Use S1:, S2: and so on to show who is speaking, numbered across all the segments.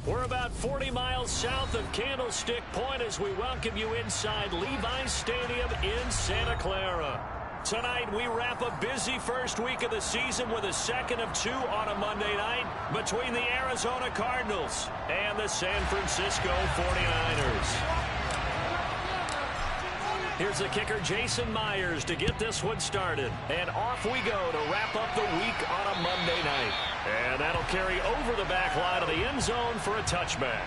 S1: We're about 40 miles south of Candlestick Point as we welcome you inside Levi's Stadium in Santa Clara. Tonight, we wrap a busy first week of the season with a second of two on a Monday night between the Arizona Cardinals and the San Francisco 49ers. Here's the kicker, Jason Myers, to get this one started. And off we go to wrap up the week on a Monday night. And that'll carry over the back line of the end zone for a touchback.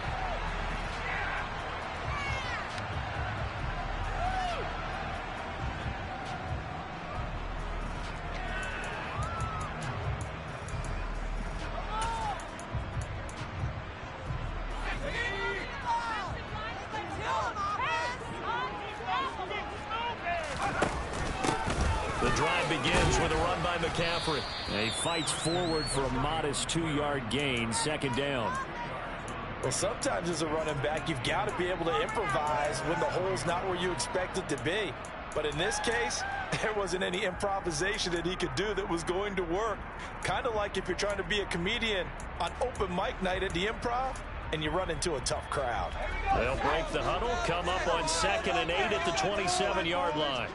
S1: The drive begins with a run by McCaffrey. And he fights forward for a modest 2-yard gain, second down.
S2: Well, sometimes as a running back, you've got to be able to improvise when the hole's not where you expect it to be. But in this case, there wasn't any improvisation that he could do that was going to work. Kind of like if you're trying to be a comedian on open mic night at the Improv and you run into a tough crowd.
S1: They'll break the huddle, come up on 2nd and 8 at the 27-yard line.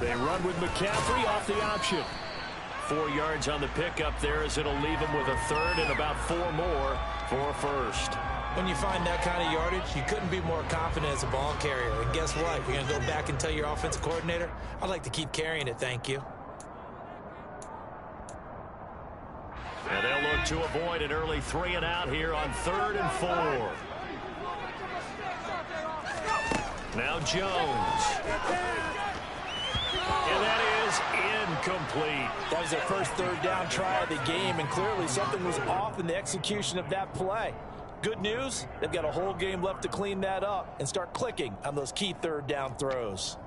S1: They run with McCaffrey off the option. 4 yards on the pickup there as it'll leave him with a third and about 4 more for a first.
S3: When you find that kind of yardage, you couldn't be more confident as a ball carrier. And guess what? You're going to go back and tell your offensive coordinator, I'd like to keep carrying it, thank you.
S1: And they'll look to avoid an early 3 and out here on 3rd and 4. Now Jones. And that is incomplete.
S2: That was their first third down try of the game, and clearly something was off in the execution of that play. Good news, they've got a whole game left to clean that up and start clicking on those key third down throws.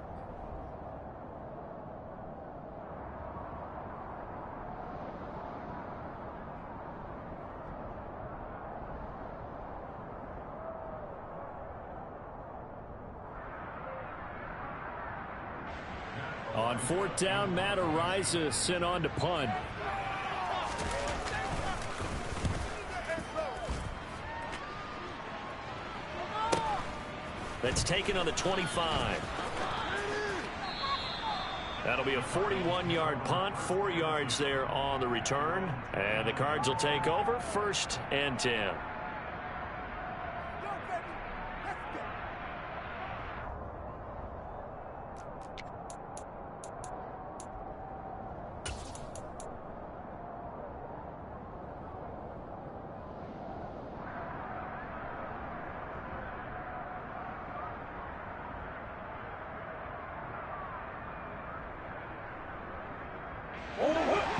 S1: On 4th down, Matt Araiza sent on to punt. That's taken on the 25. That'll be a 41-yard punt, 4 yards there on the return. And the Cards will take over, 1st and 10.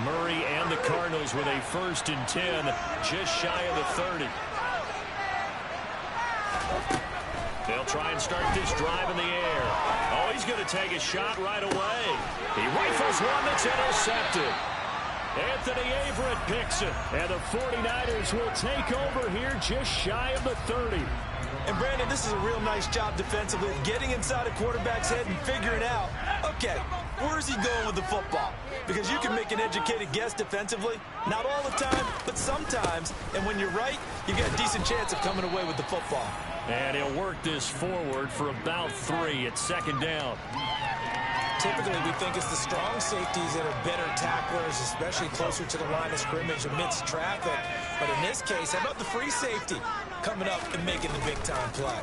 S1: Murray and the Cardinals with a 1st and 10, just shy of the 30. They'll try and start this drive in the air. Oh, he's going to take a shot right away. He rifles one that's intercepted. Anthony Averett picks it, and the 49ers will take over here just shy of the 30.
S2: And Brandon, this is a real nice job defensively, getting inside a quarterback's head and figuring out, okay, where's he going with the football? Because you can make an educated guess defensively, not all the time, but sometimes. And when you're right, you got a decent chance of coming away with the football.
S1: And he'll work this forward for about 3 at 2nd down.
S3: Typically, we think it's the strong safeties that are better tacklers, especially closer to the line of scrimmage amidst traffic. But in this case, how about the free safety coming up and making the big-time play?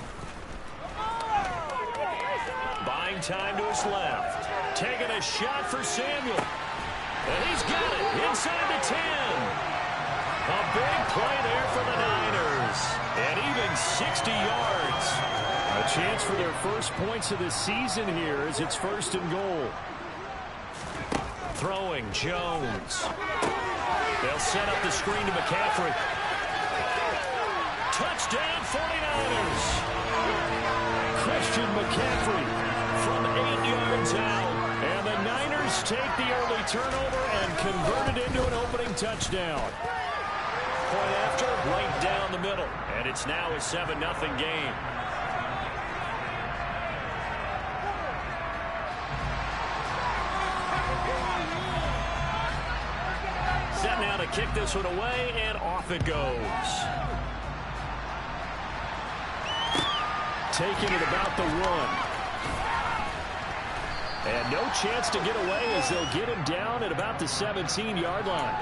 S1: Buying time to his left. Taking a shot for Samuel. And he's got it inside the 10. A big play there for the Niners. And even 60 yards. A chance for their first points of the season here as it's 1st and goal. Throwing Jones. They'll set up the screen to McCaffrey. Touchdown 49ers. Christian McCaffrey from 8 yards out. And the Niners take the early turnover and convert it into an opening touchdown. Point after, right down the middle. And it's now a 7-0 game. Set now to kick this one away, and off it goes. Taking it about the 1. And no chance to get away as they'll get him down at about the 17-yard line.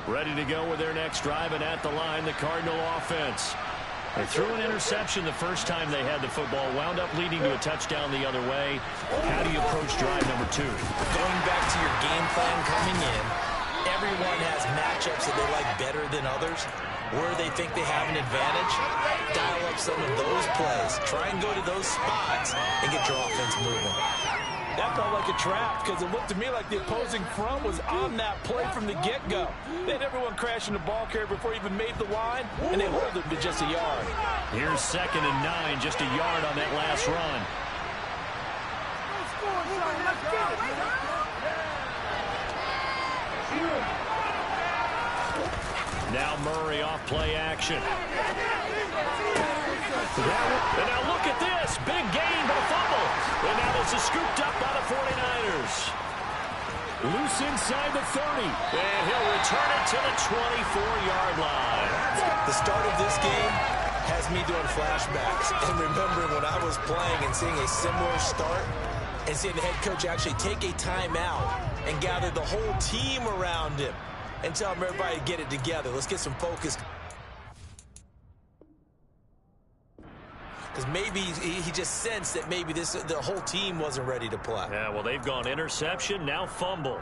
S1: Ready to go with their next drive, and at the line, the Cardinal offense. They threw an interception the first time they had the football, wound up leading to a touchdown the other way. How do you approach drive number 2?
S3: Going back to your game plan coming in, everyone has matchups that they like better than others. Where they think they have an advantage, dial up some of those plays. Try and go to those spots and get your offense moving.
S2: That felt like a trap because it looked to me like the opposing front was on that play from the get-go. They had everyone crashing the ball carrier before he even made the line, and they hold him to just a yard.
S1: Here's 2nd and 9, just a yard on that last run. Now Murray off play action. And now look at this. Big gain, but a fumble. And now this is scooped up by the 49ers. Loose inside the 30. And he'll return it to the 24-yard line.
S3: The start of this game has me doing flashbacks and remembering when I was playing and seeing a similar start and seeing the head coach actually take a timeout and gather the whole team around him and tell everybody to get it together. Let's get some focus. Because maybe he just sensed that maybe the whole team wasn't ready to play.
S1: Yeah, well, they've gone interception, now fumble.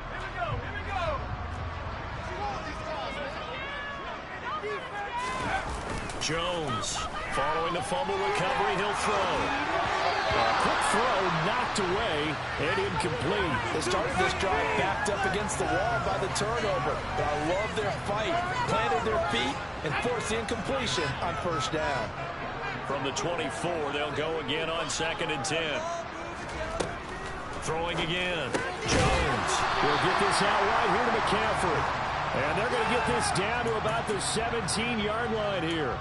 S4: Here we go.
S1: Jones, following the fumble recovery, he'll throw. Quick throw knocked away and incomplete.
S2: They started this drive backed up against the wall by the turnover. But I love their fight. Planted their feet and forced the incompletion on 1st down.
S1: From the 24, they'll go again on 2nd and 10. Throwing again. Jones will get this out right here to McCaffrey. And they're going to get this down to about the 17-yard line here.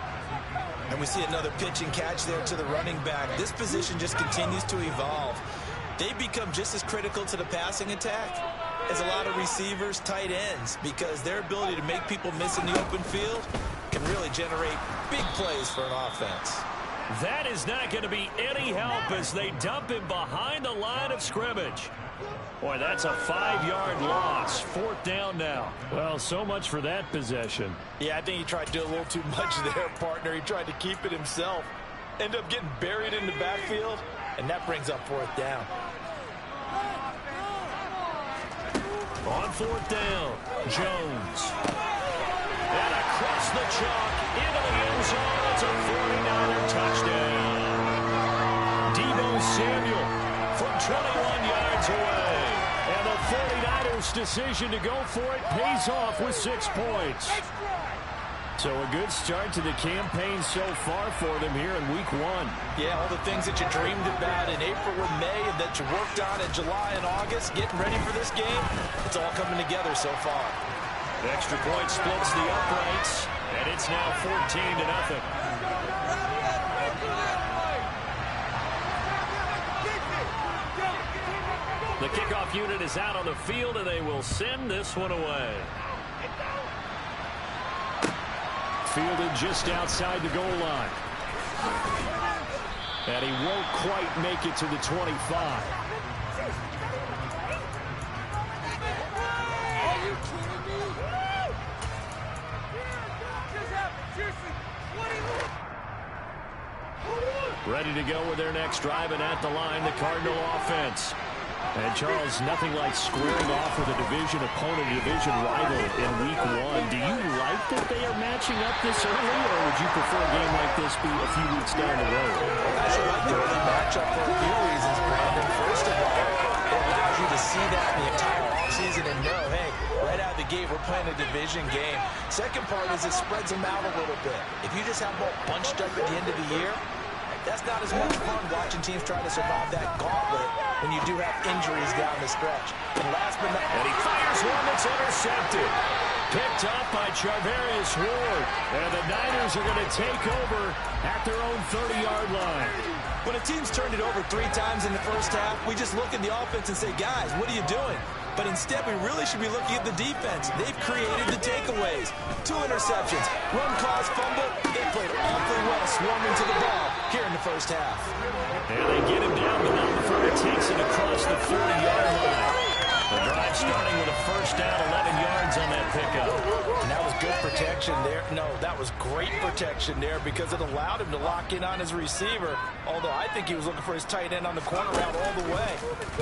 S3: And we see another pitch and catch there to the running back. This position just continues to evolve. They become just as critical to the passing attack as a lot of receivers, tight ends, because their ability to make people miss in the open field can really generate big plays for an offense.
S1: That is not going to be any help as they dump him behind the line of scrimmage. Boy, that's a 5-yard loss. 4th down now. Well, so much for that possession.
S2: Yeah, I think he tried to do a little too much there, partner. He tried to keep it himself. Ended up getting buried in the backfield, and that brings up 4th down.
S1: On 4th down, Jones. And across the chalk, into the end zone. It's a 49er touchdown. Deebo Samuel from 21 yards away. And the 49ers' decision to go for it pays off with 6 points. So a good start to the campaign so far for them here in Week 1.
S2: Yeah, all the things that you dreamed about in April and May and that you worked on in July and August, getting ready for this game, it's all coming together so far.
S1: The extra point splits the uprights, and it's now 14-0. The kickoff unit is out on the field, and they will send this one away. Fielded just outside the goal line. And he won't quite make it to the 25. Ready to go with their next drive, and at the line, the Cardinal offense. And, Charles, nothing like squaring off with a division opponent, a division rival in Week 1. Do you like that they are matching up this early, or would you prefer a game like this be a few weeks down the road?
S3: I actually like the early matchup for a few reasons, Brandon. First of all, it allows you to see that in the entire offseason and know, hey, right out of the gate, we're playing a division game. Second part is it spreads them out a little bit. If you just have them all bunched up at the end of the year, That's not as much fun watching teams try to survive that gauntlet when you do have injuries down the stretch. And last but not least,
S1: and he fires one that's intercepted. Picked up by Charvarius Ward. And the Niners are going to take over at their own 30-yard line.
S3: when a team's turned it over 3 times in the first half, we just look at the offense and say, guys, what are you doing? But instead, we really should be looking at the defense. They've created the takeaways. 2 interceptions, run cause fumble. They played awfully well swarming to the ball here in the first half.
S1: And they get him down, but not before he takes it across the 40-yard line. The drive starting with a first down, 11 yards on that pickup.
S2: And that was good protection there. No, that was great protection there because it allowed him to lock in on his receiver, although I think he was looking for his tight end on the corner route all the way.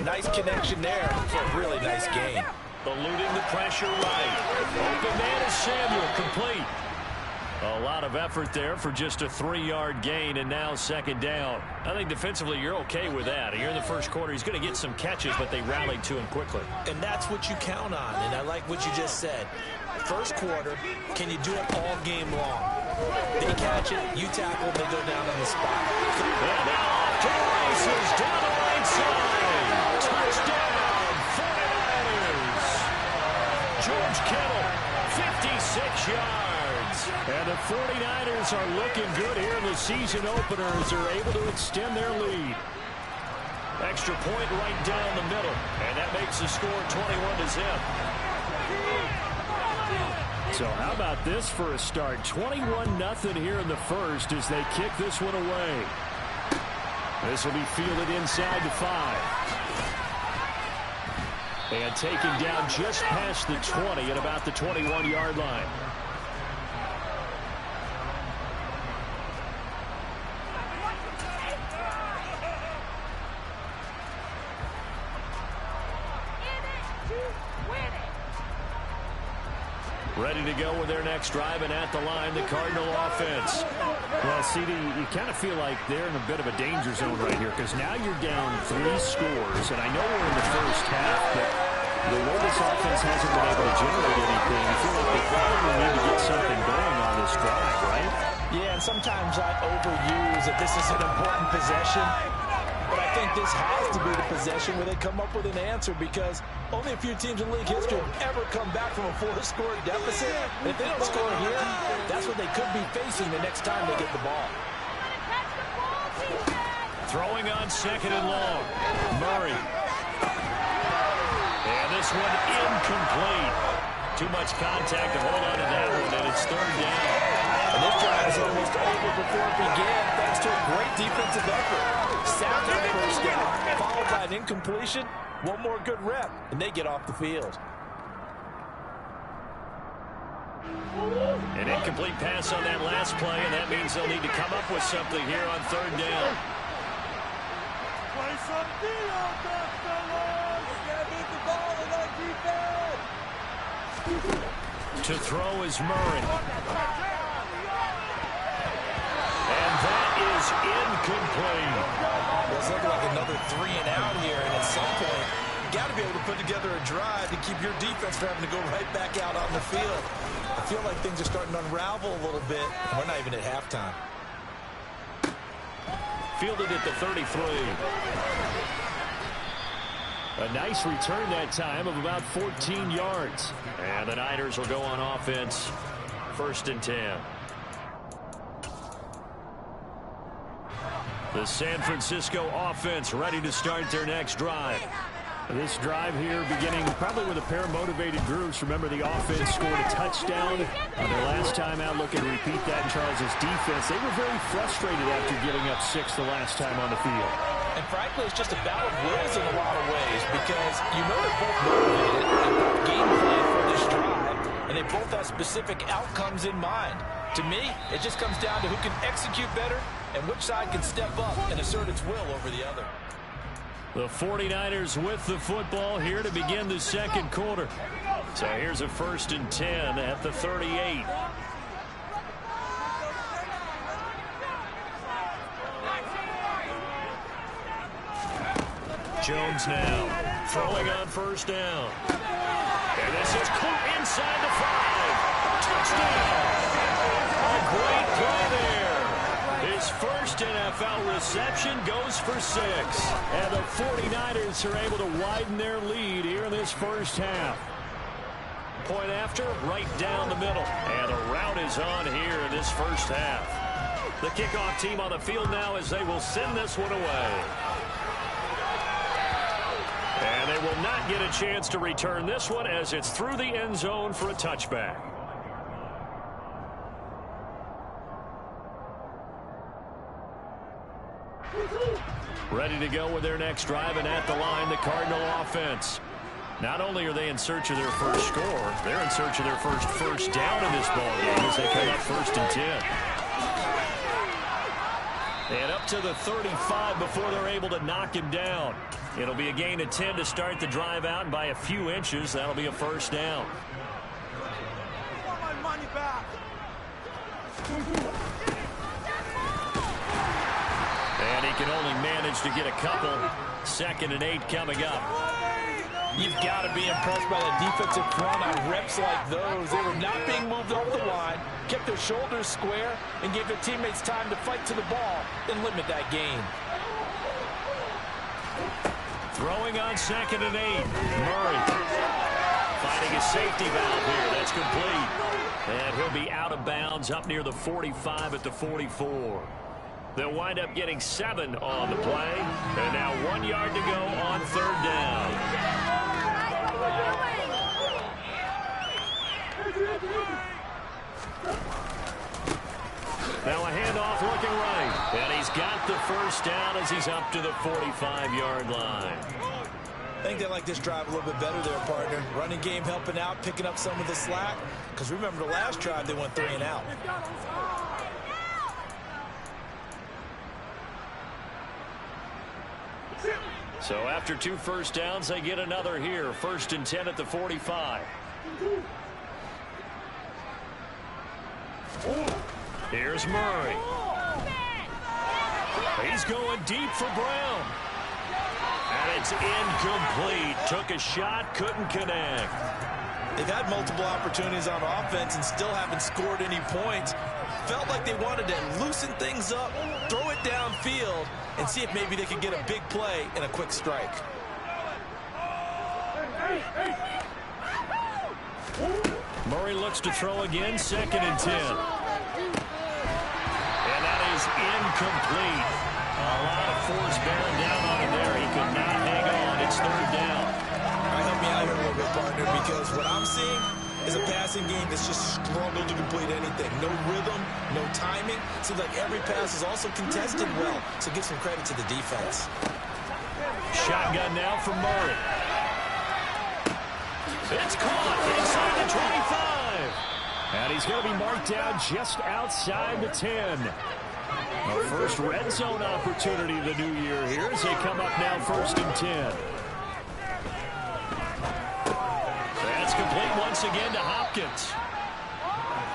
S2: Nice connection there for a really nice gain.
S1: Eluding the pressure right. Open man is Samuel, complete. A lot of effort there for just a 3-yard gain, and now second down. I think defensively you're okay with that. Here in the first quarter, he's going to get some catches, but they rallied to him quickly.
S3: And that's what you count on, and I like what you just said. First quarter, can you do it all game long? They catch it, you tackle, they go down on the spot.
S1: And now to the races, down the right side. Touchdown, 49ers. George Kittle, 56 yards. And the 49ers are looking good here in the season opener as they're able to extend their lead. Extra point right down the middle. And that makes the score 21-0. So how about this for a start? 21-0 here in the first as they kick this one away. This will be fielded inside the 5. And taken down just past the 20 at about the 21-yard line. Ready to go with their next drive, and at the line, the Cardinal offense.
S5: Well, CD, you kind of feel like they're in a bit of a danger zone right here because now you're down 3 scores, and I know we're in the first half, but the way this offense hasn't been able to generate anything, you feel like they probably need to get something going on this drive, right?
S3: Yeah, and sometimes I overuse that this is an important possession. But I think this has to be the possession where they come up with an answer because only a few teams in league history have ever come back from a 4-score deficit. And if they don't score here, that's what they could be facing the next time they get the ball.
S1: Throwing on second and long. Murray. And this one incomplete. Too much contact to hold on to that one, and it's third down.
S3: And this drive is almost over before it began thanks to a great defensive effort. Sacked on first down, followed by an incompletion. One more good rep, and they get off the field.
S1: An incomplete pass on that last play, and that means they'll need to come up with something here on third down.
S4: Play some defense, fellas! Gotta beat the ball with our defense!
S1: To throw is Murray. And that is incomplete.
S3: It's looking like another 3 and out here, and at some point, you got to be able to put together a drive to keep your defense from having to go right back out on the field. I feel like things are starting to unravel a little bit, and we're not even at halftime.
S1: Fielded at the 33. A nice return that time of about 14 yards. And the Niners will go on offense. 1st and 10. The San Francisco offense ready to start their next drive.
S5: This drive here beginning probably with a pair of motivated groups. Remember, the offense scored a touchdown on their last time out. Looking to repeat that in Charles' defense. They were very frustrated after giving up 6 the last time on the field.
S3: And frankly, it's just a battle of wills in a lot of ways because you know they're both motivated, they both game plan for this drive, and they both have specific outcomes in mind. To me, it just comes down to who can execute better and which side can step up and assert its will over the other.
S1: The 49ers with the football here to begin the second quarter. So here's a 1st and 10 at the 38. Jones now throwing on first down. And this is caught inside the 5. Touchdown. A great play there. His first and half-out reception goes for 6. And the 49ers are able to widen their lead here in this first half. Point after, right down the middle. And the route is on here in this first half. The kickoff team on the field now as they will send this one away. And they will not get a chance to return this one as it's through the end zone for a touchback. Ready to go with their next drive, and at the line, the Cardinal offense. Not only are they in search of their first score, they're in search of their first down in this ballgame as they come up 1st and 10. And up to the 35 before they're able to knock him down. It'll be a gain of 10 to start the drive out, and by a few inches, that'll be a first down.
S4: I want my money back.
S1: And he can only manage to get a couple. 2nd and 8 coming up.
S2: You've got to be impressed by the defensive front on reps like those. They were not being moved off the line, kept their shoulders square, and gave their teammates time to fight to the ball and limit that gain.
S1: Throwing on 2nd and 8. Murray finding a safety valve here. That's complete. And he'll be out of bounds up near the 45 at the 44. They'll wind up getting 7 on the play. And now 1 yard to go on 3rd down. Now a handoff looking right. And he's got the first down as he's up to the 45-yard line.
S3: I think they like this drive a little bit better there, partner. Running game helping out, picking up some of the slack. Because remember the last drive, they went 3 and out.
S1: So after 2 first downs, they get another here. 1st and 10 at the 45. Here's Murray. He's going deep for Brown. And it's incomplete. Took a shot, couldn't connect.
S3: They've had multiple opportunities on offense and still haven't scored any points. Felt like they wanted to loosen things up, throw it downfield, and see if maybe they could get a big play and a quick strike.
S1: Murray looks to throw again, 2nd and 10. And that is incomplete. A lot of force bearing down on him there. He could not hang on. It's 3rd down.
S3: All right, help me out here a little bit, partner, because what I'm seeing is a passing game that's just struggled to complete anything. No rhythm, no timing. Seems like every pass is also contested well, so give some credit to the defense.
S1: Shotgun now for Murray. It's caught inside the 25. And he's going to be marked down just outside the 10. The first red zone opportunity of the new year here as they come up now 1st and 10. That's complete once again to Hopkins.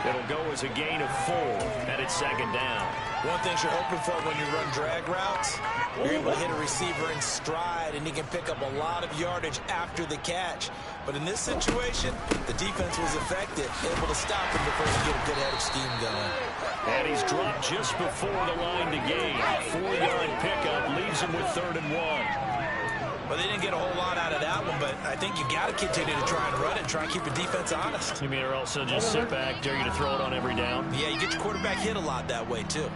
S1: It'll go as a gain of 4, and it's 2nd down.
S3: One thing you're hoping for when you run drag routes, you're able to hit a receiver in stride, and he can pick up a lot of yardage after the catch. But in this situation, the defense was effective, able to stop him before he get a good head of steam going.
S1: And he's dropped just before the line to gain. 4-yard pickup leaves him with 3rd and 1.
S3: Well, they didn't get a whole lot out of that one, but I think you got to continue to try and run it, try and keep the defense honest.
S1: You mean or else they'll just sit back, dare you to throw it on every down?
S3: Yeah, you get your quarterback hit a lot that way, too.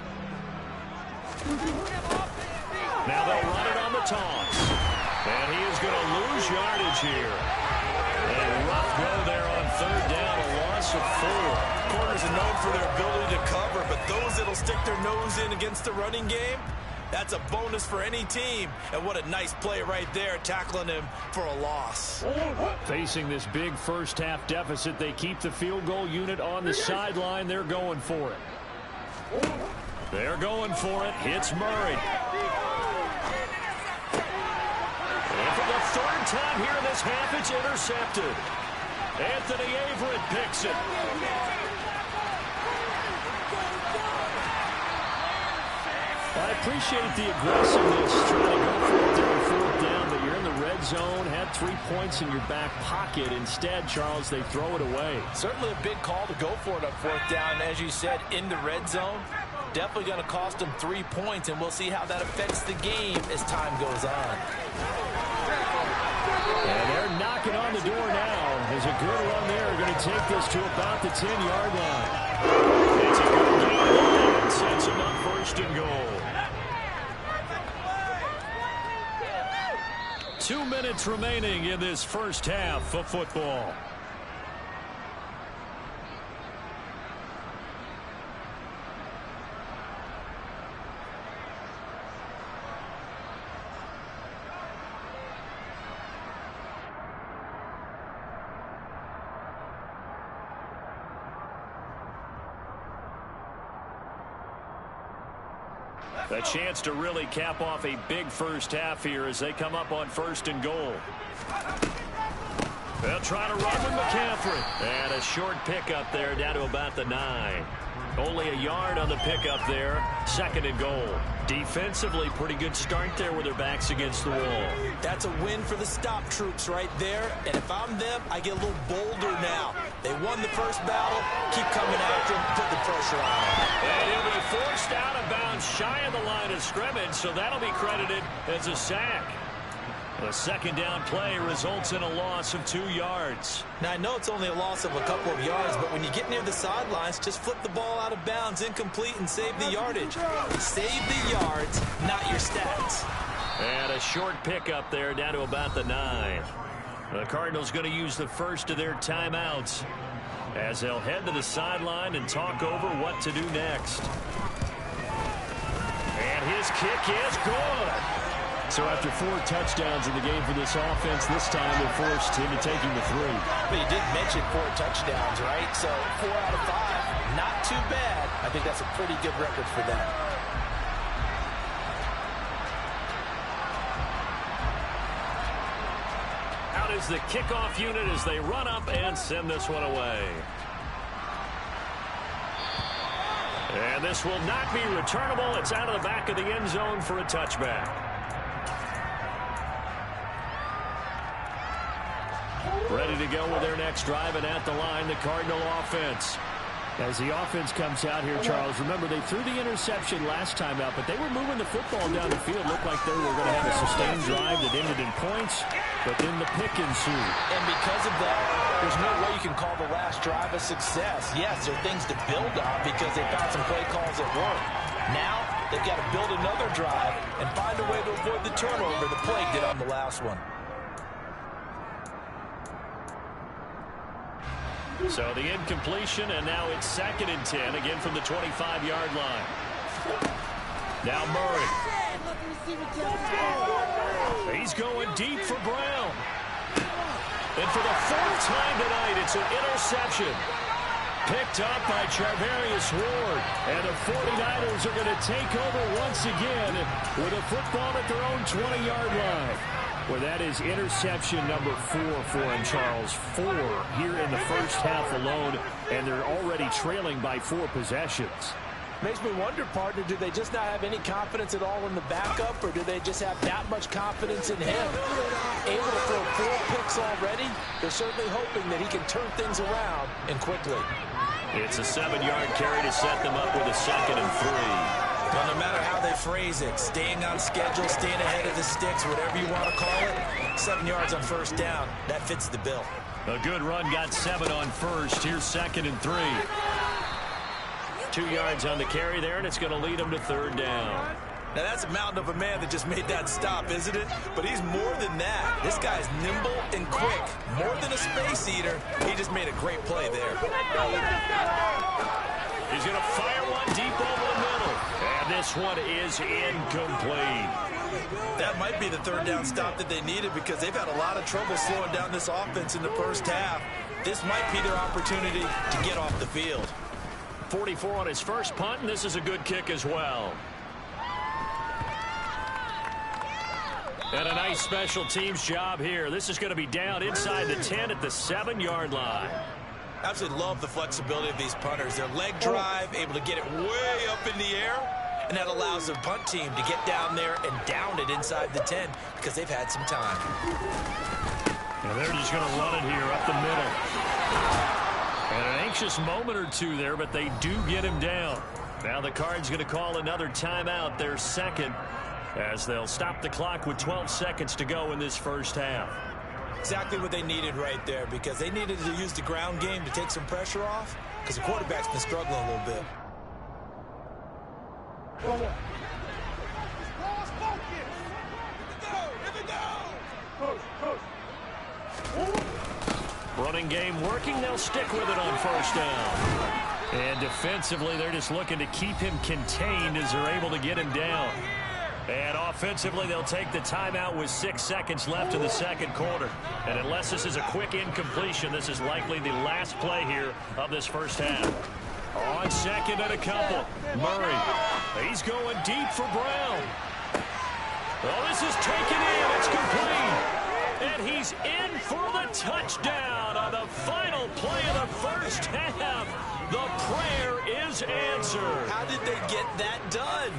S1: Now they'll run it on the toss. And he is going to lose yardage here. A rough go there on 3rd down, a loss of 4.
S3: Corners are known for their ability to cover, but those that'll stick their nose in against the running game, that's a bonus for any team. And what a nice play right there, tackling him for a loss.
S1: Facing this big first half deficit, they keep the field goal unit on the sideline. They're going for it. They're going for it. Hits Murray. And for the 3rd time here in this half, it's intercepted. Anthony Averett picks it. I appreciate the aggressiveness trying to go for it there on 4th down, but you're in the red zone, had 3 points in your back pocket. Instead, Charles, they throw it away.
S2: Certainly a big call to go for it on 4th down. As you said, in the red zone. Definitely going to cost them 3 points, and we'll see how that affects the game as time goes on.
S5: And they're knocking on the door now. There's a good run there. Going to take this to about the 10-yard line. It's a good game and sets them up first and goal. 2 minutes remaining in this first half of football. A chance to really cap off a big first half here as they come up on first and goal. They'll try to run with McCaffrey. And a short pickup there down to about the 9. Only a yard on the pickup there. Second and goal. Defensively, pretty good start there with their backs against the wall.
S3: That's a win for the stop troops right there. And if I'm them, I get a little bolder now. They won the first battle. Keep coming after them. Put the pressure on them.
S1: And he'll be forced out of bounds shy of the line of scrimmage, so that'll be credited as a sack. The second down play results in a loss of 2 yards.
S3: Now, I know it's only a loss of a couple of yards, but when you get near the sidelines, just flip the ball out of bounds, incomplete, and save the yardage. Save the yards, not your stats.
S1: And a short pickup there down to about the 9. The Cardinals going to use the first of their timeouts as they'll head to the sideline and talk over what to do next. And his kick is good. So after 4 touchdowns in the game for this offense, this time they're forced into taking the 3.
S2: But you did mention 4 touchdowns, right? So 4 out of 5, not too bad. I think that's a pretty good record for them.
S1: Out is the kickoff unit as they run up and send this one away. And this will not be returnable. It's out of the back of the end zone for a touchback. Ready to go with their next drive, and at the line, the Cardinal offense.
S5: As the offense comes out here, Charles, remember they threw the interception last time out, but they were moving the football down the field. Looked like they were going to have a sustained drive that ended in points, but then the pick ensued.
S2: And because of that, there's no way you can call the last drive a success. Yes, there are things to build on because they found some play calls that work. Now, they've got to build another drive and find a way to avoid the turnover the play did on the last one.
S1: So the incompletion, and now it's 2nd and 10, again from the 25-yard line. Now Murray. He's going deep for Brown. And for the 4th time tonight, it's an interception. Picked up by Charvarius Ward. And the 49ers are going to take over once again with a football at their own 20-yard line. Well, that is interception number 4 for him, Charles. 4 here in the first half alone, and they're already trailing by 4 possessions.
S2: Makes me wonder, partner, do they just not have any confidence at all in the backup, or do they just have that much confidence in him? Able to throw 4 picks already, they're certainly hoping that he can turn things around and quickly.
S1: It's a 7-yard carry to set them up with a 2nd and 3.
S3: Well, no matter how they phrase it, staying on schedule, staying ahead of the sticks, whatever you want to call it, 7 yards on first down, that fits the bill.
S1: A good run, got 7 on first. Here's 2nd and 3. 2 yards on the carry there, and it's going to lead them to 3rd down.
S3: Now, that's a mountain of a man that just made that stop, isn't it? But he's more than that. This guy's nimble and quick. More than a space eater, he just made a great play there.
S1: He's going to fire one deep over the middle. And this one is incomplete.
S3: That might be the 3rd down stop that they needed because they've had a lot of trouble slowing down this offense in the first half. This might be their opportunity to get off the field.
S1: 44 on his first punt, and this is a good kick as well. And a nice special teams job here. This is going to be down inside the 10 at the 7-yard line.
S3: Absolutely love the flexibility of these punters. Their leg drive, able to get it way up in the air, and that allows the punt team to get down there and down it inside the 10 because they've had some time.
S1: And they're just going to run it here up the middle. And an anxious moment or two there, but they do get him down. Now the Cards going to call another timeout, their second, as they'll stop the clock with 12 seconds to go in this first half.
S3: Exactly what they needed right there, because they needed to use the ground game to take some pressure off, because the quarterback's been struggling a little bit.
S1: Running game working. They'll stick with it on first down. And defensively, they're just looking to keep him contained as they're able to get him down. And offensively, they'll take the timeout with 6 seconds left in the second quarter. And unless this is a quick incompletion, this is likely the last play here of this first half. On second and a couple, Murray. He's going deep for Brown. Oh, this is taken in. It's complete. And he's in for the touchdown on the final play of the first half. The prayer is answered.
S3: How did they get that done?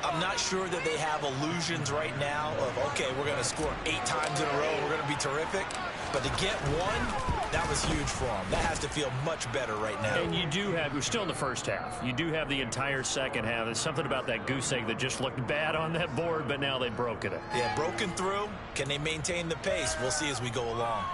S3: I'm not sure that they have illusions right now of, okay, we're going to score 8 times in a row. We're going to be terrific. But to get one, that was huge for them. That has to feel much better right now.
S1: And you do have, we're still in the first half. You do have the entire second half. There's something about that goose egg that just looked bad on that board, but now they've broken it.
S3: Yeah, broken through. Can they maintain the pace? We'll see as we go along.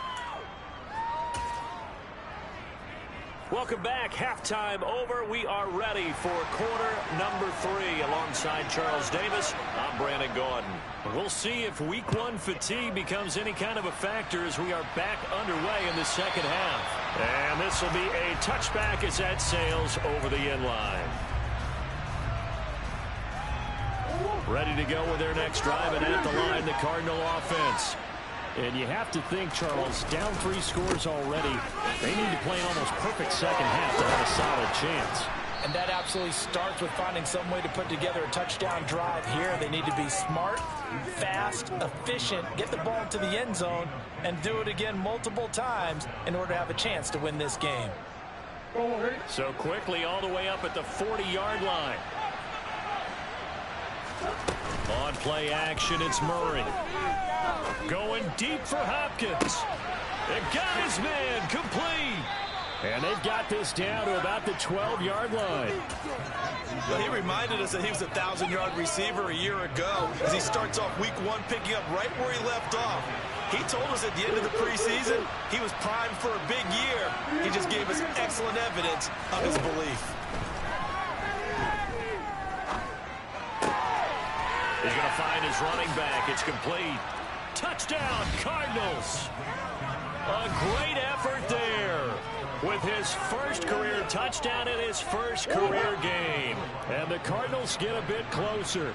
S1: Welcome back. Halftime over. We are ready for quarter number 3. Alongside Charles Davis, I'm Brandon Gaudin. We'll see if week 1 fatigue becomes any kind of a factor as we are back underway in the second half. And this will be a touchback as that sails over the end line. Ready to go with their next drive, and at the line, the Cardinal offense. And you have to think, Charles, down 3 scores already. They need to play an almost perfect second half to have a solid chance.
S3: And that absolutely starts with finding some way to put together a touchdown drive here. They need to be smart, fast, efficient, get the ball to the end zone, and do it again multiple times in order to have a chance to win this game.
S1: So quickly all the way up at the 40-yard line. On play action, it's Murray. Going deep for Hopkins. It got his man complete. And they've got this down to about the 12-yard line.
S3: Well, he reminded us that he was a 1,000-yard receiver a year ago as he starts off week 1 picking up right where he left off. He told us at the end of the preseason he was primed for a big year. He just gave us excellent evidence of his belief.
S1: He's going to find his running back. It's complete. Touchdown, Cardinals. A great effort there with his first career touchdown in his first career game. And the Cardinals get a bit closer.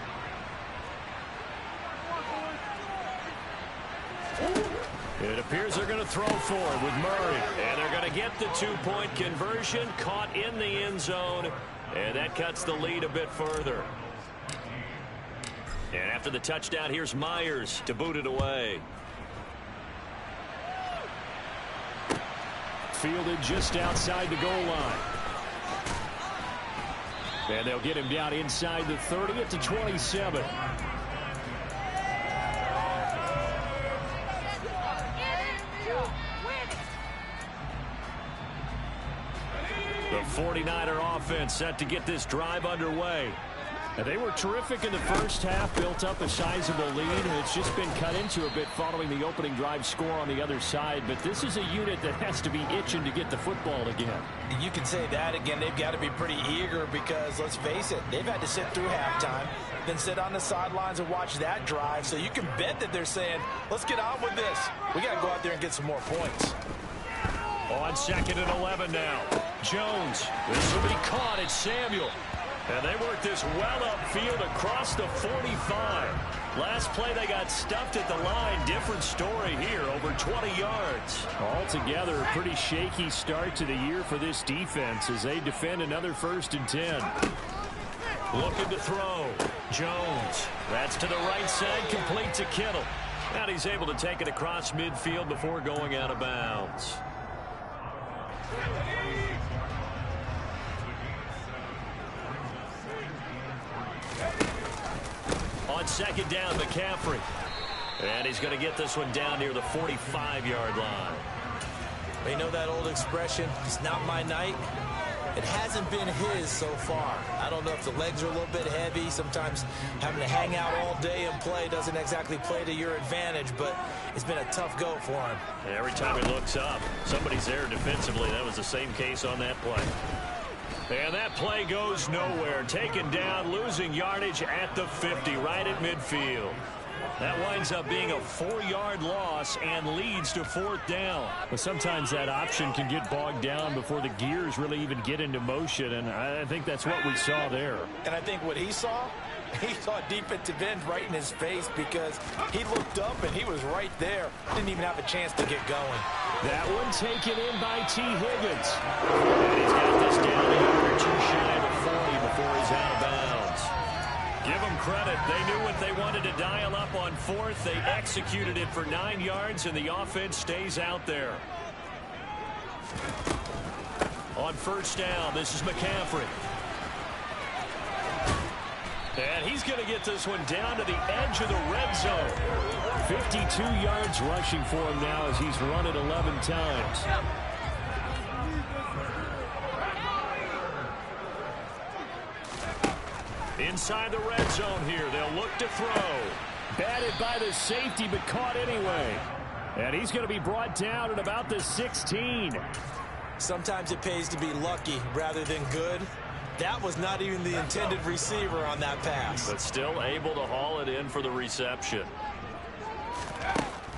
S1: It appears they're going to throw for it with Murray. And they're going to get the 2-point conversion, caught in the end zone. And that cuts the lead a bit further. And after the touchdown, here's Myers to boot it away. Fielded just outside the goal line. And they'll get him down inside the 30 at the 27. The 49er offense set to get this drive underway. And they were terrific in the first half, built up a sizable lead, and it's just been cut into a bit following the opening drive score on the other side. But this is a unit that has to be itching to get the football again.
S3: You can say that again. They've got to be pretty eager because, let's face it, they've had to sit through halftime, then sit on the sidelines and watch that drive. So you can bet that they're saying, let's get on with this. We got to go out there and get some more points.
S1: On second and 11 now. Jones. This will be caught. It's Samuel. And they work this well upfield across the 45. Last play, they got stuffed at the line. Different story here, over 20 yards.
S5: Altogether, a pretty shaky start to the year for this defense as they defend another 1st and 10.
S1: Looking to throw. Jones. That's to the right side, complete to Kittle. And he's able to take it across midfield before going out of bounds. On second down, McCaffrey. And he's going to get this one down near the 45-yard line.
S3: You know that old expression, it's not my night. It hasn't been his so far. I don't know if the legs are a little bit heavy. Sometimes having to hang out all day and play doesn't exactly play to your advantage, but it's been a tough go for him.
S1: And every time he looks up, somebody's there defensively. That was the same case on that play. And that play goes nowhere. Taken down, losing yardage at the 50, right at midfield. That winds up being a 4-yard loss and leads to 4th down.
S5: But sometimes that option can get bogged down before the gears really even get into motion, and I think that's what we saw there.
S2: And I think what he saw a defensive end right in his face because he looked up and he was right there. Didn't even have a chance to get going.
S5: That one taken in by T. Higgins. And he's got this down a yard or two shy of 40 before he's out of bounds.
S1: Give them credit. They knew what they wanted to dial up on 4th. They executed it for 9 yards, and the offense stays out there. On 1st down, this is McCaffrey. And he's going to get this one down to the edge of the red zone.
S5: 52 yards rushing for him now as he's run it 11 times.
S1: Inside the red zone here, they'll look to throw.
S5: Batted by the safety, but caught anyway. And he's going to be brought down at about the 16.
S3: Sometimes it pays to be lucky rather than good. That was not even the intended receiver on that pass.
S1: But still able to haul it in for the reception.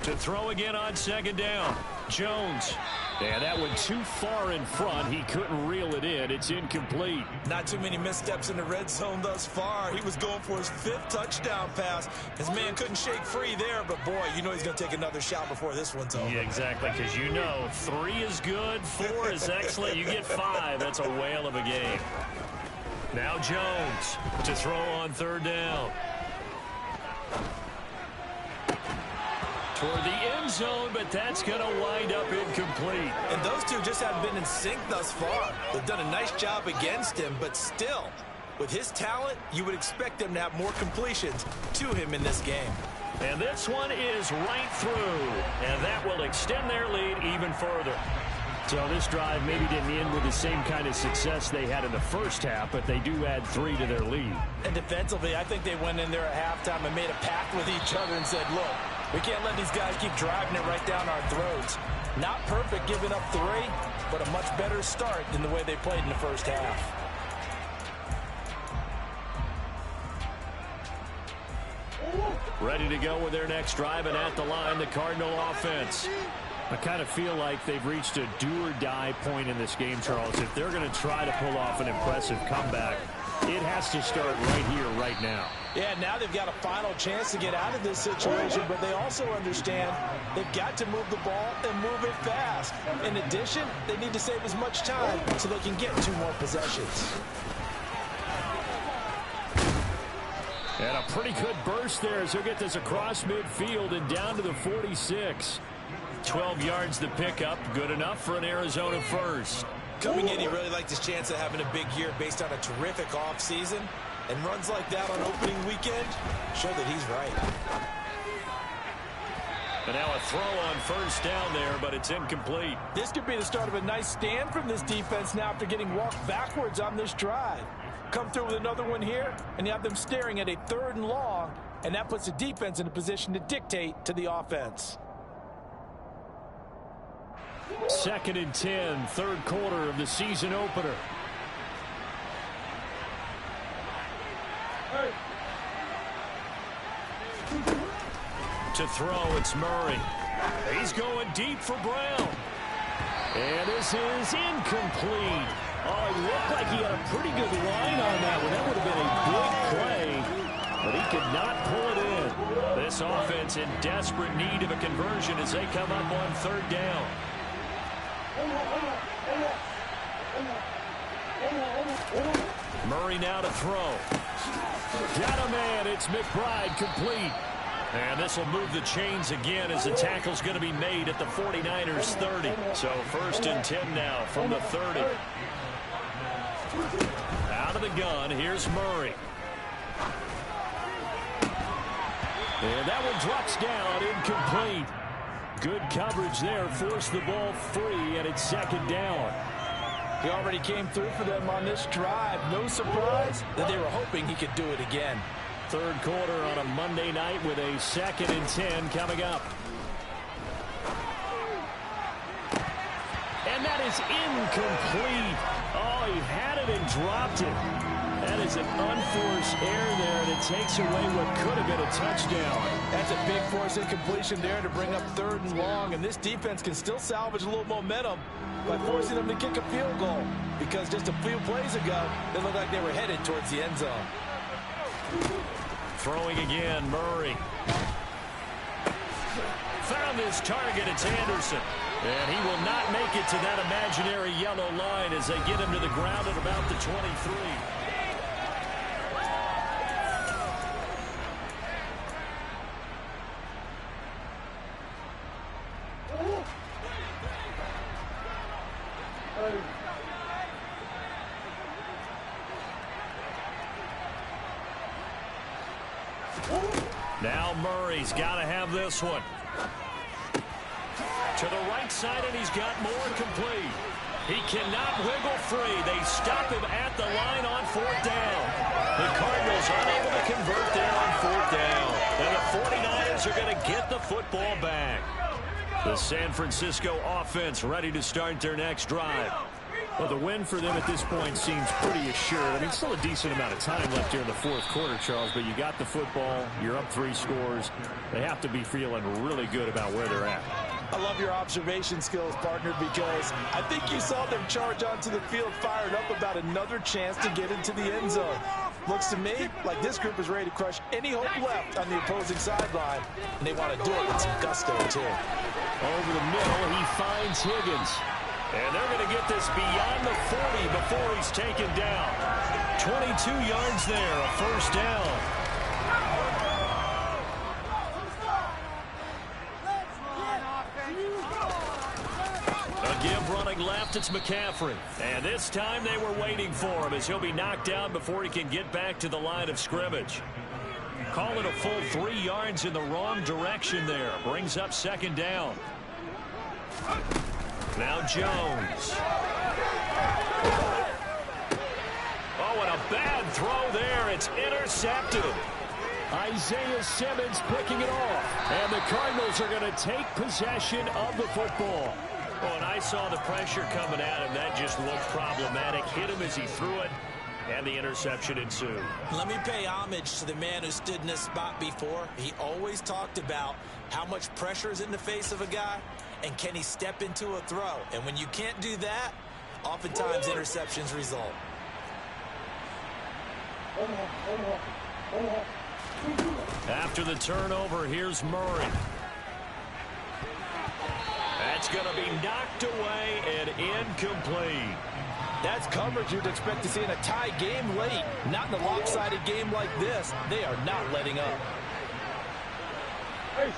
S1: To throw again on 2nd down. Jones.
S5: Yeah, that one too far in front. He couldn't reel it in. It's incomplete.
S3: Not too many missteps in the red zone thus far. He was going for his 5th touchdown pass. His man couldn't shake free there, but boy, you know he's going to take another shot before this one's over.
S1: Yeah, exactly, because you know 3 is good, 4 is excellent. You get 5. That's a whale of a game. Now Jones to throw on 3rd down. Toward the end zone, but that's going to wind up incomplete.
S3: And those two just haven't been in sync thus far. They've done a nice job against him, but still, with his talent, you would expect them to have more completions to him in this game.
S1: And this one is right through, and that will extend their lead even further.
S5: So this drive maybe didn't end with the same kind of success they had in the first half, but they do add 3 to their lead.
S2: And defensively, I think they went in there at halftime and made a pact with each other and said, look, we can't let these guys keep driving it right down our throats. Not perfect giving up 3, but a much better start than the way they played in the first half.
S1: Ready to go with their next drive, and at the line, the Cardinal offense.
S5: I kind of feel like they've reached a do-or-die point in this game, Charles. If they're going to try to pull off an impressive comeback, it has to start right here, right now.
S2: Yeah, now they've got a final chance to get out of this situation, but they also understand they've got to move the ball and move it fast. In addition, they need to save as much time so they can get 2 more possessions.
S5: And a pretty good burst there as he'll get this across midfield and down to the 46.
S1: 12 yards to pick up. Good enough for an Arizona first.
S3: Coming in, he really liked his chance of having a big year based on a terrific offseason. And runs like that on opening weekend show that he's right.
S1: And now a throw on 1st down there, but it's incomplete.
S2: This could be the start of a nice stand from this defense now after getting walked backwards on this drive. Come through with another one here, and you have them staring at a 3rd and long, and that puts the defense in a position to dictate to the offense.
S5: 2nd and 10, 3rd quarter of the season opener.
S1: To throw, it's Murray. He's going deep for Brown.
S5: And this is incomplete. Oh, it looked like he had a pretty good line on that one. That would have been a big play, but he could not pull it in.
S1: This offense in desperate need of a conversion as they come up on 3rd down. Murray now to throw.
S5: Got a man. It's McBride complete.
S1: And this will move the chains again as the tackle's going to be made at the 49ers 30. So 1st and 10 now from the 30. Out of the gun, here's Murray.
S5: And that one drops down, incomplete. Good coverage there, forced the ball free, and it's 2nd down.
S2: He already came through for them on this drive. No surprise that they were hoping he could do it again.
S1: Third quarter on a Monday night with a 2nd and 10 coming up. And that is incomplete. Oh, he had it and dropped it. That is an unforced error there, and it takes away what could have been a touchdown.
S2: That's a big force incompletion there to bring up 3rd and long, and this defense can still salvage a little momentum by forcing them to kick a field goal, because just a few plays ago, they looked like they were headed towards the end zone.
S1: Throwing again, Murray. Found his target, it's Anderson. And he will not make it to that imaginary yellow line as they get him to the ground at about the 23. Now Murray's got to have this one. To the right side, and he's got more complete. He cannot wiggle free. They stop him at the line on 4th down. The Cardinals unable to convert there on 4th down. And the 49ers are going to get the football back. The San Francisco offense ready to start their next drive.
S5: Well, the win for them at this point seems pretty assured. I mean, still a decent amount of time left here in the 4th quarter, Charles, but you got the football. You're up 3 scores. They have to be feeling really good about where they're at.
S2: I love your observation skills, partner, because I think you saw them charge onto the field fired up about another chance to get into the end zone. Looks to me like this group is ready to crush any hope left on the opposing sideline, and they want to do it with some gusto, too.
S1: Over the middle, he finds Higgins. And they're going to get this beyond the 40 before he's taken down. 22 yards there, a 1st down. A give running left, it's McCaffrey. And this time they were waiting for him as he'll be knocked down before he can get back to the line of scrimmage. Call it a full 3 yards in the wrong direction there. Brings up 2nd down. Now Jones. Oh, and a bad throw there. It's intercepted. Isaiah Simmons picking it off. And the Cardinals are going to take possession of the football. Oh, and I saw the pressure coming at him. That just looked problematic. Hit him as he threw it, and the interception ensued.
S3: Let me pay homage to the man who stood in this spot before. He always talked about how much pressure is in the face of a guy, and can he step into a throw? And when you can't do that, oftentimes interceptions result.
S1: After the turnover, here's Murray. That's going to be knocked away and incomplete.
S2: That's coverage you'd expect to see in a tie game late. Not in a lopsided game like this. They are not letting up. Hey.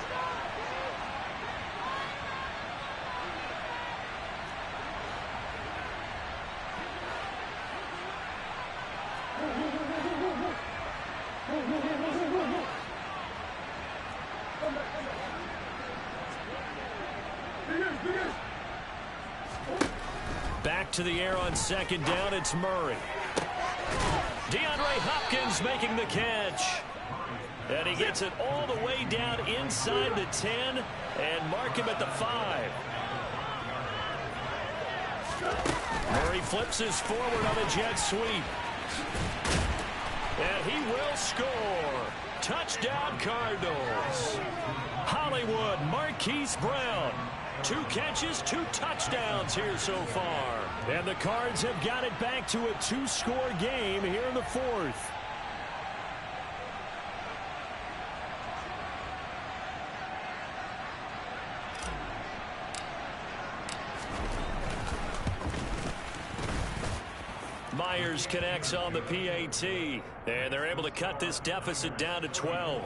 S1: Back to the air on 2nd down, it's Murray. DeAndre Hopkins making the catch. And he gets it all the way down inside the 10 and mark him at the 5. Murray flips his forward on a jet sweep. And he will score. Touchdown Cardinals. Hollywood Marquise Brown. 2 catches, 2 touchdowns here so far. And the Cards have got it back to a 2-score game here in the 4th. Myers connects on the PAT. And they're able to cut this deficit down to 12.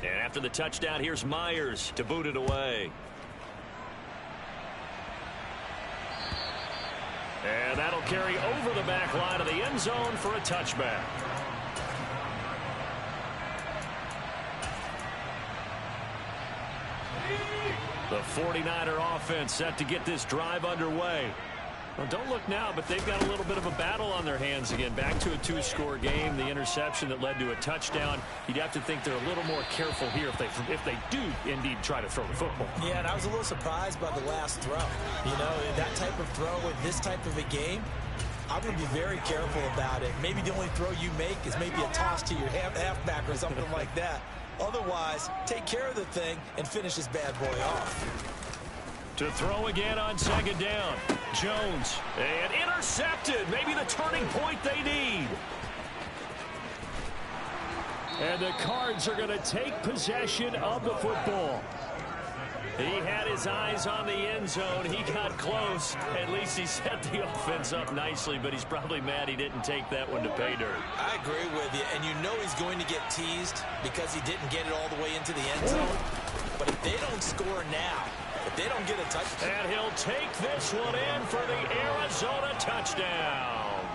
S1: And after the touchdown, here's Myers to boot it away. And that'll carry over the back line of the end zone for a touchback. The 49er offense set to get this drive underway. Well, don't look now, but they've got a little bit of a battle on their hands again. Back to a two-score game. The interception that led to a touchdown. You'd have to think they're a little more careful here if they do indeed try to throw the football.
S3: Yeah, and I was a little surprised by the last throw. You know, that type of throw in this type of a game, I'm going to be very careful about it. Maybe the only throw you make is maybe a toss to your halfback or something like that. Otherwise, take care of the thing and finish this bad boy off.
S1: To throw again on second down. Jones. And intercepted. Maybe the turning point they need. And the Cards are going to take possession of the football. He had his eyes on the end zone. He got close. At least he set the offense up nicely, but he's probably mad he didn't take that one to pay dirt.
S3: I agree with you, and you know he's going to get teased because he didn't get it all the way into the end zone. But if they don't score now, if they don't get a touchdown.
S1: And he'll take this one in for the Arizona touchdown.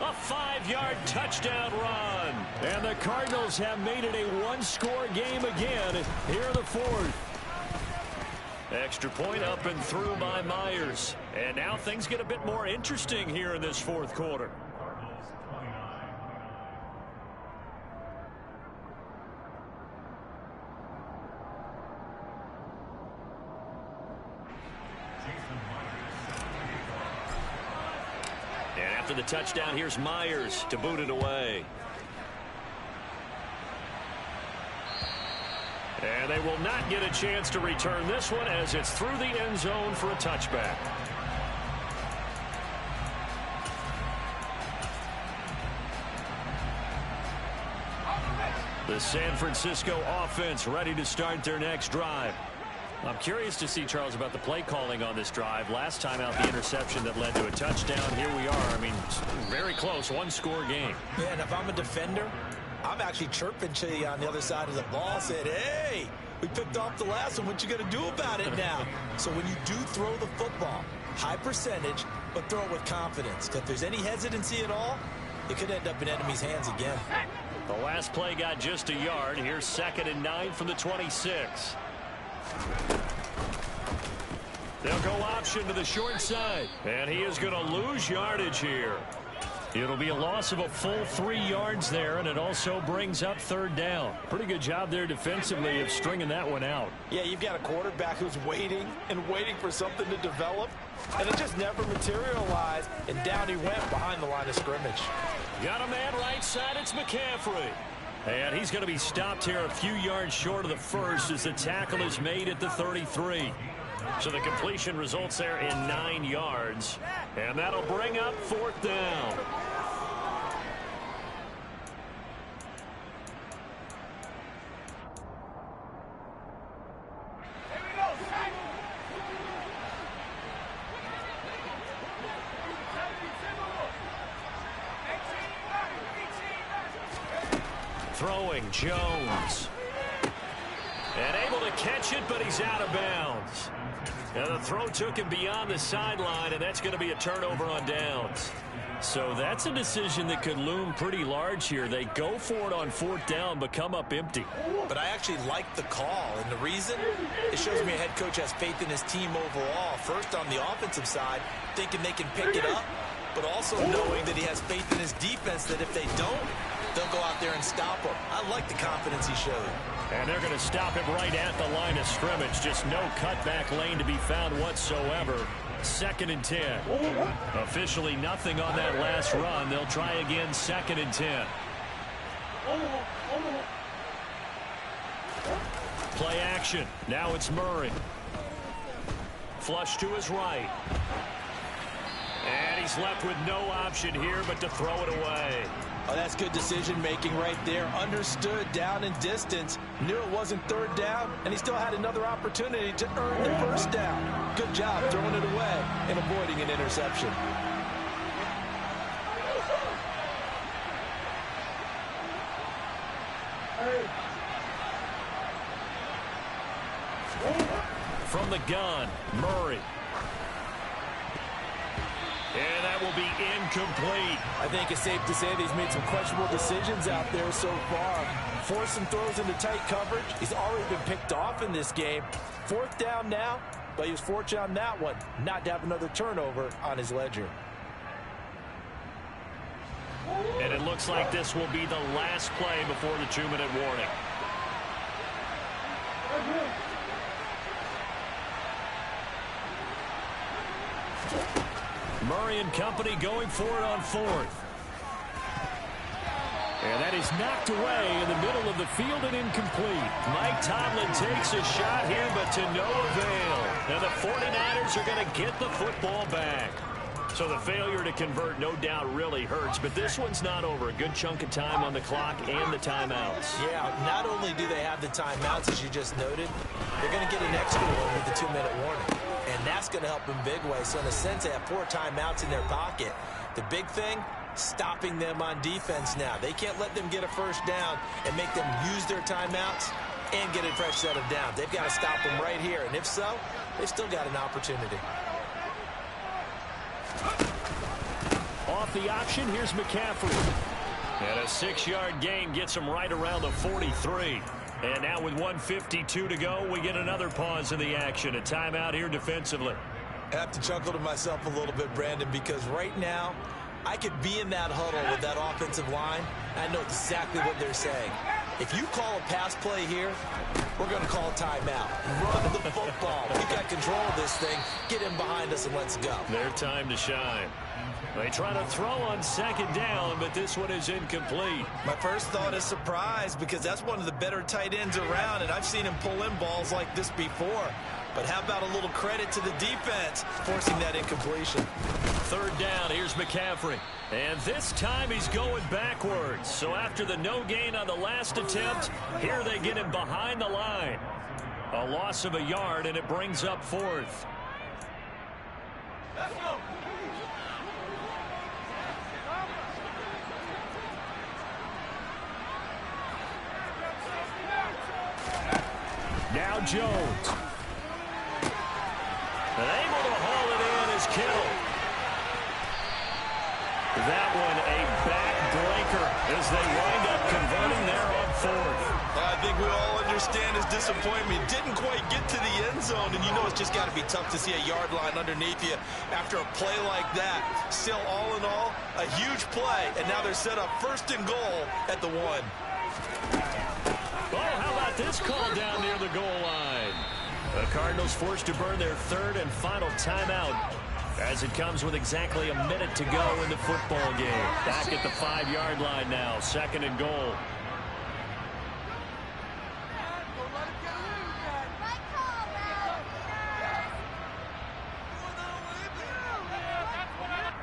S1: A 5-yard touchdown run. And the Cardinals have made it a one-score game again here in the fourth. Extra point up and through by Myers. And now things get a bit more interesting here in this fourth quarter. And after the touchdown, here's Myers to boot it away. And they will not get a chance to return this one as it's through the end zone for a touchback. The San Francisco offense ready to start their next drive. I'm curious to see, Charles, about the play calling on this drive. Last time out, the interception that led to a touchdown. Here we are. I mean, very close, one-score game.
S3: Yeah, and if I'm a defender, I'm actually chirping to you on the other side of the ball, said, hey, we picked off the last one. What you going to do about it now? So when you do throw the football, high percentage, but throw it with confidence. Because if there's any hesitancy at all, it could end up in enemy's hands again.
S1: The last play got just a yard. Here's 2nd and 9 from the 26. They'll go option to the short side. And he is going to lose yardage here. It'll be a loss of a full 3 yards there, and it also brings up 3rd down. Pretty good job there defensively of stringing that one out.
S2: Yeah, you've got a quarterback who's waiting and waiting for something to develop, and it just never materialized, and down he went behind the line of scrimmage.
S1: Got a man right side, it's McCaffrey. And he's going to be stopped here a few yards short of the first as the tackle is made at the 33. So the completion results there in 9 yards. And that'll bring up 4th down. Throwing Jones. And able to catch it, but he's out of bounds. And the throw took him beyond the sideline, and that's going to be a turnover on downs. So that's a decision that could loom pretty large here. They go for it on 4th down, but come up empty.
S3: But I actually like the call, and the reason? It shows me a head coach has faith in his team overall. First, on the offensive side, thinking they can pick it up, but also knowing that he has faith in his defense that if they don't, they'll go out there and stop him. I like the confidence he showed.
S1: And they're going to stop him right at the line of scrimmage. Just no cutback lane to be found whatsoever. 2nd and 10. Officially nothing on that last run. They'll try again 2nd and 10. Play action. Now it's Murray. Flush to his right. And he's left with no option here but to throw it away.
S2: Oh, that's good decision-making right there. Understood down and distance. Knew it wasn't 3rd down, and he still had another opportunity to earn the 1st down. Good job throwing it away and avoiding an interception. From the gun, Murray. And that
S1: will be incomplete.
S2: I think it's safe to say that he's made some questionable decisions out there so far. Forced some throws into tight coverage. He's already been picked off in this game. 4th down now, but he was fortunate on that one not to have another turnover on his ledger.
S1: And it looks like this will be the last play before the 2-minute warning. Murray and company going for it on 4th. And that is knocked away in the middle of the field and incomplete. Mike Tomlin takes a shot here, but to no avail. And the 49ers are going to get the football back. So the failure to convert no doubt really hurts, but this one's not over. A good chunk of time on the clock and the timeouts.
S2: Yeah, not only do they have the timeouts, as you just noted, they're going to get an extra one with the 2-minute warning. And that's going to help in big way. So in a sense, they have 4 timeouts in their pocket. The big thing, stopping them on defense now. They can't let them get a first down and make them use their timeouts and get a fresh set of downs. They've got to stop them right here. And if so, they've still got an opportunity.
S1: Off the option, here's McCaffrey. And a 6-yard gain gets him right around the 43. And now with 1:52 to go, we get another pause in the action. A timeout here defensively.
S2: I have to chuckle to myself a little bit, Brandon, because right now I could be in that huddle with that offensive line. I know exactly what they're saying. If you call a pass play here, we're going to call a timeout. Run the football. We got control of this thing. Get in behind us and let's go.
S1: Their time to shine. They try to throw on 2nd down, but this one is incomplete.
S2: My first thought is surprise, because that's one of the better tight ends around, and I've seen him pull in balls like this before. But how about a little credit to the defense forcing that incompletion?
S1: 3rd down, here's McCaffrey. And this time he's going backwards. So after the no gain on the last attempt, here they get him behind the line. A loss of a yard, and it brings up 4th.
S4: Let's go.
S1: Now Jones. And able to haul it in is Kittle. That one a backbreaker as they wind up converting there on 4th.
S2: I think we all understand his disappointment. Didn't quite get to the end zone, and you know it's just got to be tough to see a yard line underneath you after a play like that. Still, all in all, a huge play, and now they're set up 1st and goal at the 1.
S1: Oh, how about this call down near the goal line? The Cardinals forced to burn their 3rd and final timeout as it comes with exactly a minute to go in the football game. Back at the 5-yard line now, 2nd and goal.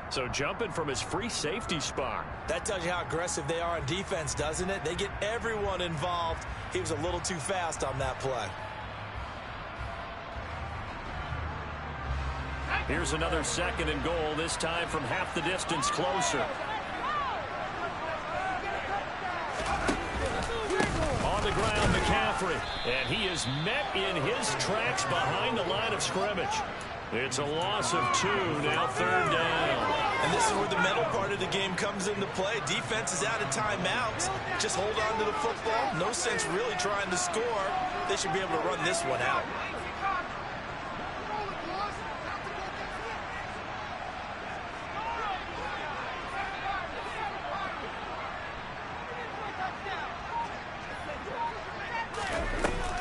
S1: So jumping from his free safety spot.
S2: That tells you how aggressive they are on defense, doesn't it? They get everyone involved. He was a little too fast on that play.
S1: Here's another 2nd and goal, this time from half the distance closer. On the ground, McCaffrey. And he is met in his tracks behind the line of scrimmage. It's a loss of 2, now 3rd down.
S2: And this is where the mental part of the game comes into play. Defense is out of timeouts. Just hold on to the football. No sense really trying to score. They should be able to run this one out.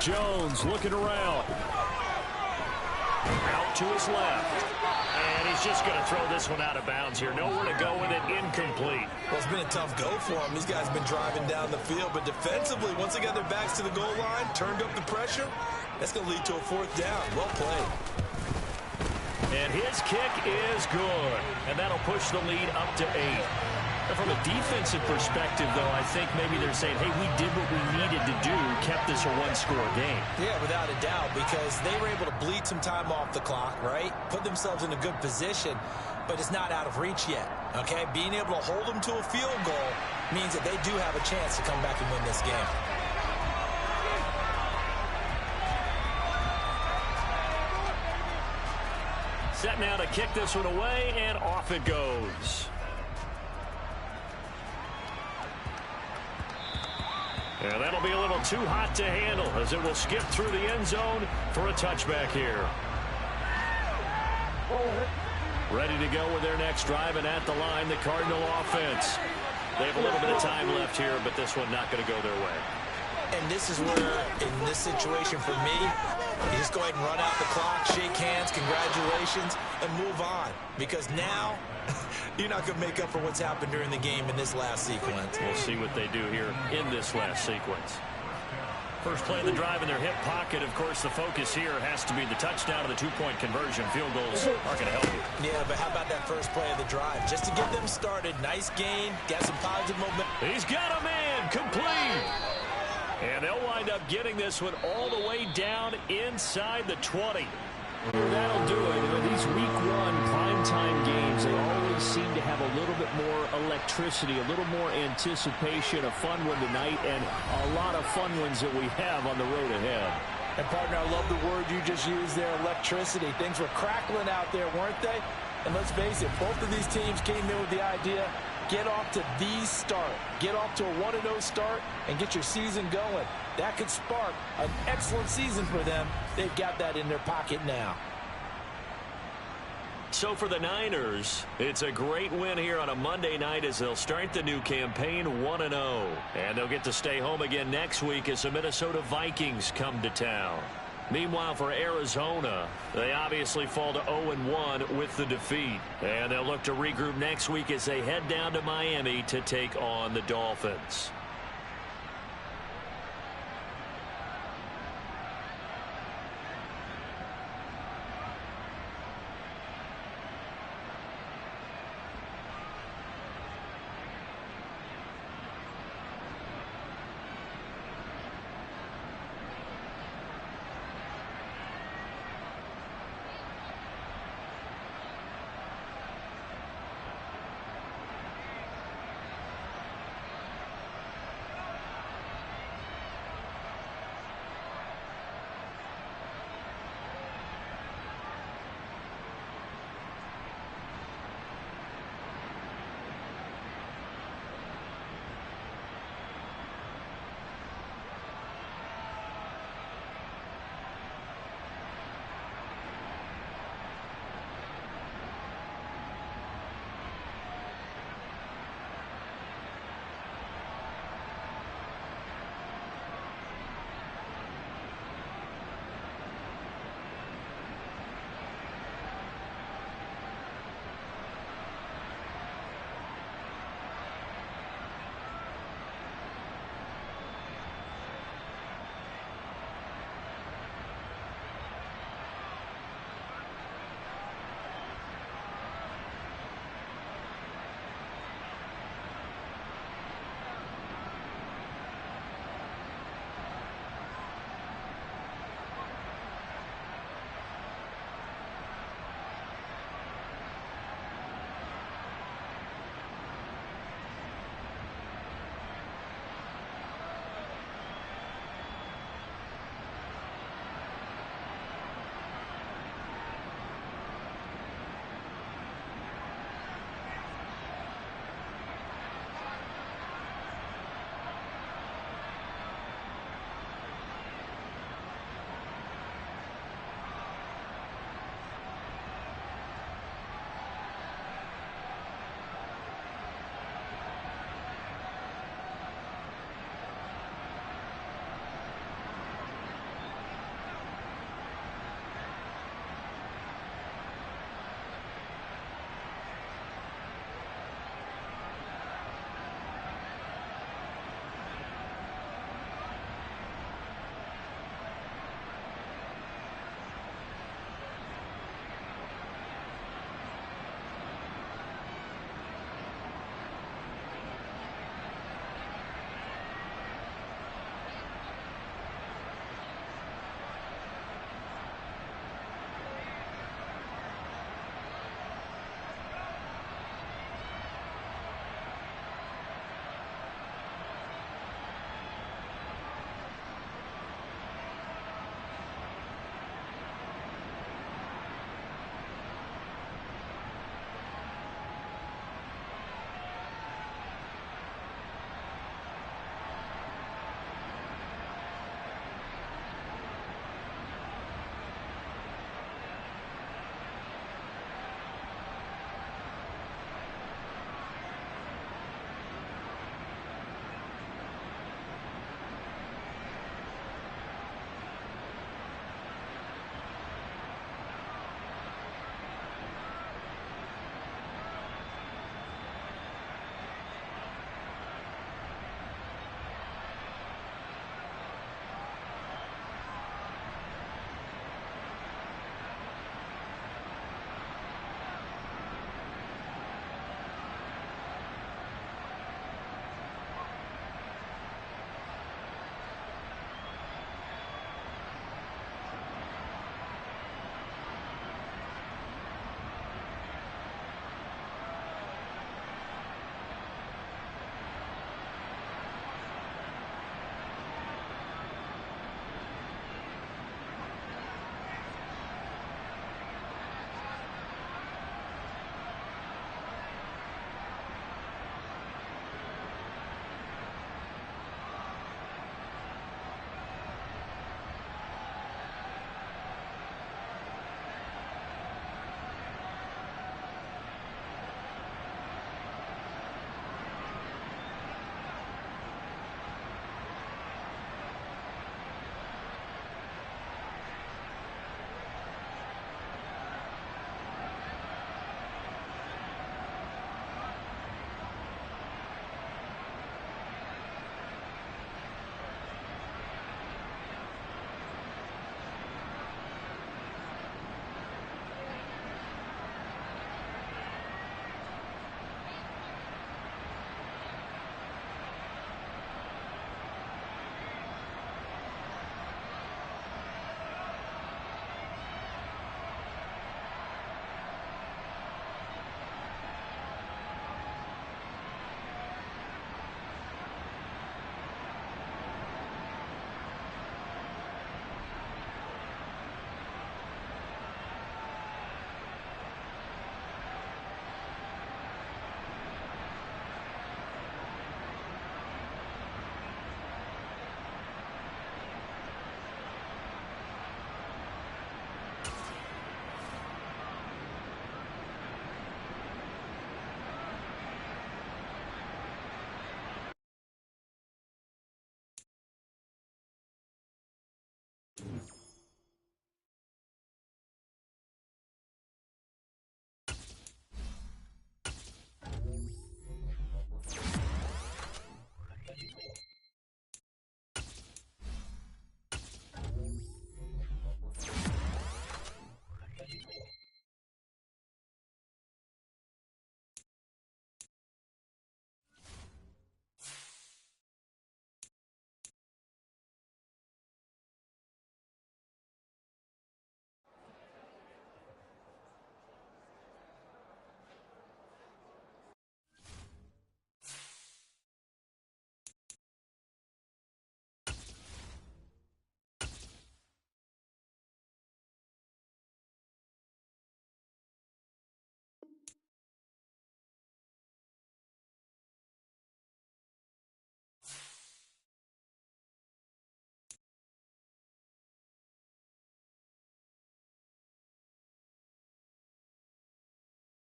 S1: Jones looking around. Out to his left. And he's just going to throw this one out of bounds here. Nowhere to go with it. Incomplete.
S2: Well, it's been a tough go for him. These guys have been driving down the field. But defensively, once they got their backs to the goal line, turned up the pressure, that's going to lead to a 4th down. Well played.
S1: And his kick is good. And that'll push the lead up to 8. And from a defensive perspective, though, I think maybe they're saying, hey, we did what we needed to do, kept this a 1-score game.
S2: Yeah, without a doubt, because they were able to bleed some time off the clock, right? Put themselves in a good position, but it's not out of reach yet, okay? Being able to hold them to a field goal means that they do have a chance to come back and win this game.
S1: Set now to kick this one away, and off it goes. And that'll be a little too hot to handle as it will skip through the end zone for a touchback here. Ready to go with their next drive, and at the line, the Cardinal offense. They have a little bit of time left here, but this one not going to go their way.
S3: And this is where, in this situation for me, you just go ahead and run out the clock, shake hands, congratulations, and move on. Because now, you're not going to make up for what's happened during the game in this last sequence.
S1: We'll see what they do here in this last sequence. First play of the drive in their hip pocket. Of course, the focus here has to be the touchdown and the two-point conversion. Field goals aren't going to help you.
S3: Yeah, but how about that first play of the drive? Just to get them started. Nice gain. Got some positive momentum.
S1: He's got a man. Complete. And they'll wind up getting this one all the way down inside the 20.
S5: That'll do it. These week one primetime games, they always seem to have a little bit more electricity, a little more anticipation, a fun one tonight, and a lot of fun ones that we have on the road ahead.
S2: And, partner, I love the word you just used there, electricity. Things were crackling out there, weren't they? And let's face it, both of these teams came in with the idea, get off to the start. Get off to a 1-0 start and get your season going. That could spark an excellent season for them. They've got that in their pocket now.
S1: So for the Niners, it's a great win here on a Monday night as they'll start the new campaign 1-0. And they'll get to stay home again next week as the Minnesota Vikings come to town. Meanwhile, for Arizona, they obviously fall to 0-1 with the defeat. And they'll look to regroup next week as they head down to Miami to take on the Dolphins.